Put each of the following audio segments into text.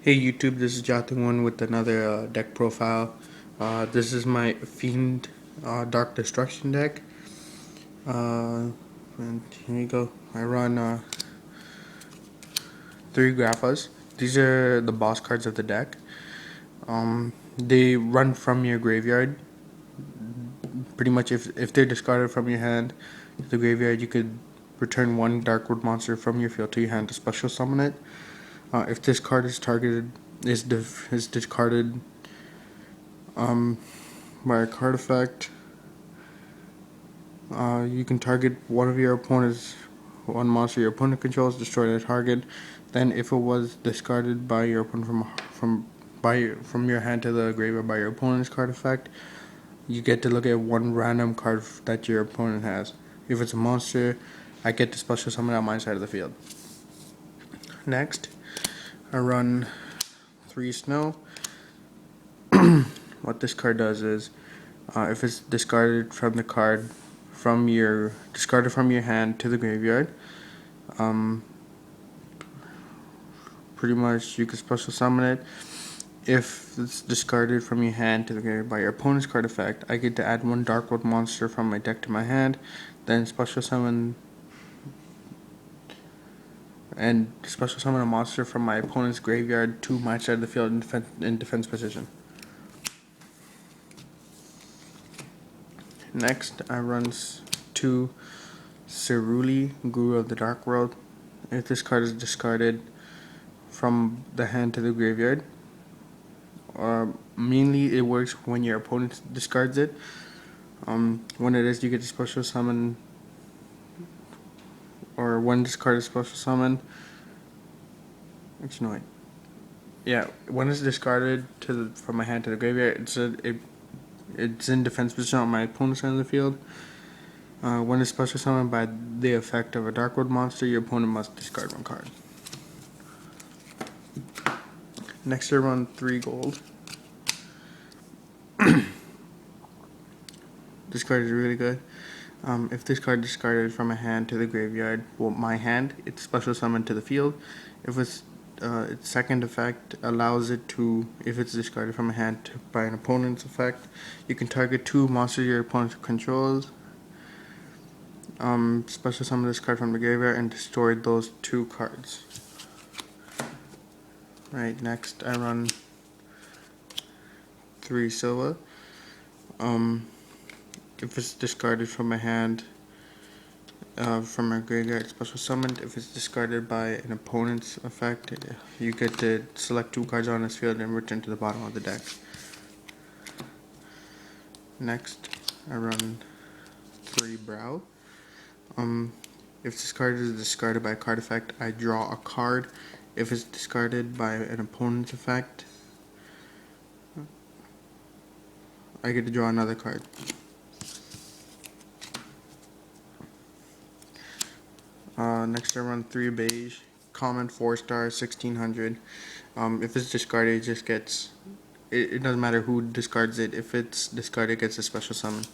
Hey YouTube, this is Jatun1 with another deck profile. This is my Fiend Dark Destruction deck. And here you go. I run 3 Graphas. These are the boss cards of the deck. They run from your graveyard. Pretty much if they're discarded from your hand to the graveyard, you could return one Darkwood monster from your field to your hand to special summon it. If this card is targeted, is discarded by a card effect, you can target one of your opponent's one monster your opponent controls, destroy the target. Then, if it was discarded by your opponent from your hand to the graveyard by your opponent's card effect, you get to look at one random card that your opponent has. If it's a monster, I get to special summon on my side of the field. Next, I run 3 Snoww. What this card does is, if it's discarded from the card from your hand to the graveyard, pretty much you can special summon it. If it's discarded from your hand to the graveyard by your opponent's card effect, I get to add one Darkwood monster from my deck to my hand, then special summon a monster from my opponent's graveyard to my side of the field in defense position. Next, I run 2 Ceruli, Guru of the Dark World. If this card is discarded from the hand to the graveyard, mainly it works when your opponent discards it. When it is, you get to special summon, or when this card is special summoned. Actually, no, wait. Yeah, when it's discarded from my hand to the graveyard, it's in defense position on my opponent's side of the field. When it's special summoned by the effect of a Darkwood monster, your opponent must discard one card. Next, I run 3 gold. This card is really good. If this card is discarded from a hand to the graveyard, my hand, it's special summoned to the field. If its second effect allows it to, if it's discarded from a hand by an opponent's effect, you can target 2 monsters your opponent controls, special summon this card from the graveyard, and destroy those 2 cards. Right, next I run 3 Sillva. If it's discarded from a hand, from a graveyard, special summoned. If it's discarded by an opponent's effect, you get to select 2 cards on this field and return to the bottom of the deck. Next, I run 3 Broww. If this card is discarded by a card effect, I draw a card. If it's discarded by an opponent's effect, I get to draw another card. Next I run 3 Beiige, common 4-star, 1600. If it's discarded, it just gets, it doesn't matter who discards it. If it's discarded, it gets a special summon.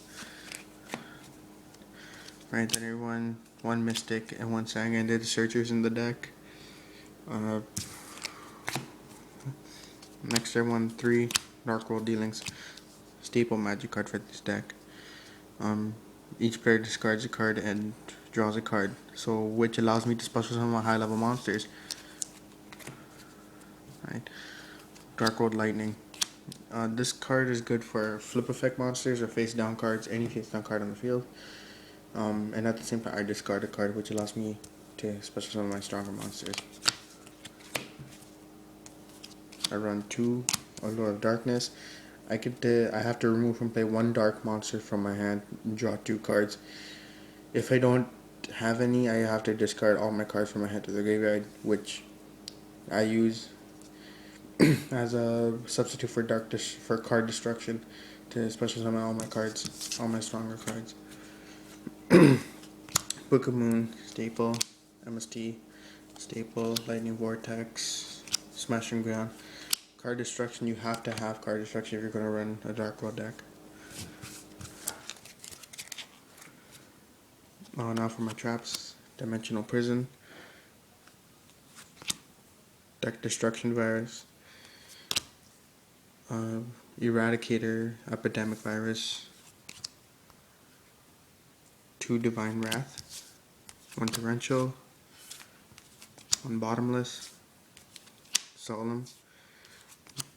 Right, then I run 1 Mystic and 1 Sangan. They're the searchers in the deck. Next I run 3 Dark World Dealings, staple magic card for this deck. Each player discards a card and draws a card, so which allows me to special summon high level monsters. Right, Dark World Lightning. This card is good for flip effect monsters or face down cards, any face down card on the field. And at the same time, I discard a card, which allows me to special summon my stronger monsters. I run 2 Allure of Darkness. I have to remove from play 1 dark monster from my hand and draw 2 cards. If I don't have any, I have to discard all my cards from my hand to the graveyard, which I use as a substitute for card destruction to special summon all my cards, all my stronger cards. Book of Moon, staple, MST, staple, Lightning Vortex, Smashing Ground. Card destruction, you have to have card destruction if you're going to run a Dark World deck. Now for my traps, Dimensional Prison, Deck Destruction Virus, Eradicator, Epidemic Virus, 2 Divine Wrath, 1 Torrential, 1 Bottomless, Solemn,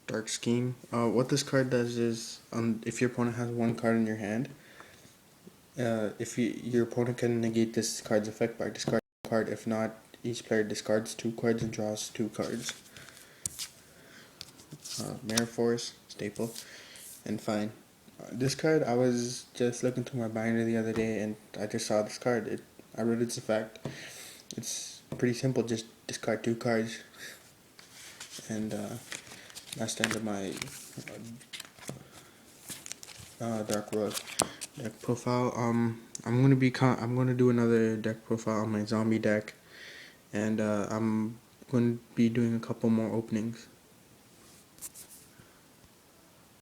Dark Scheme. What this card does is, if your opponent has 1 card in your hand, if your opponent can negate this card's effect by discarding a card. If not, each player discards 2 cards and draws 2 cards. Mirror Force, staple, and fine. This card, I was just looking through my binder the other day and I just saw this card. I read its effect. It's pretty simple, just discard 2 cards. And that's the end of my Dark World deck profile. I'm gonna do another deck profile on my zombie deck, and I'm gonna be doing a couple more openings.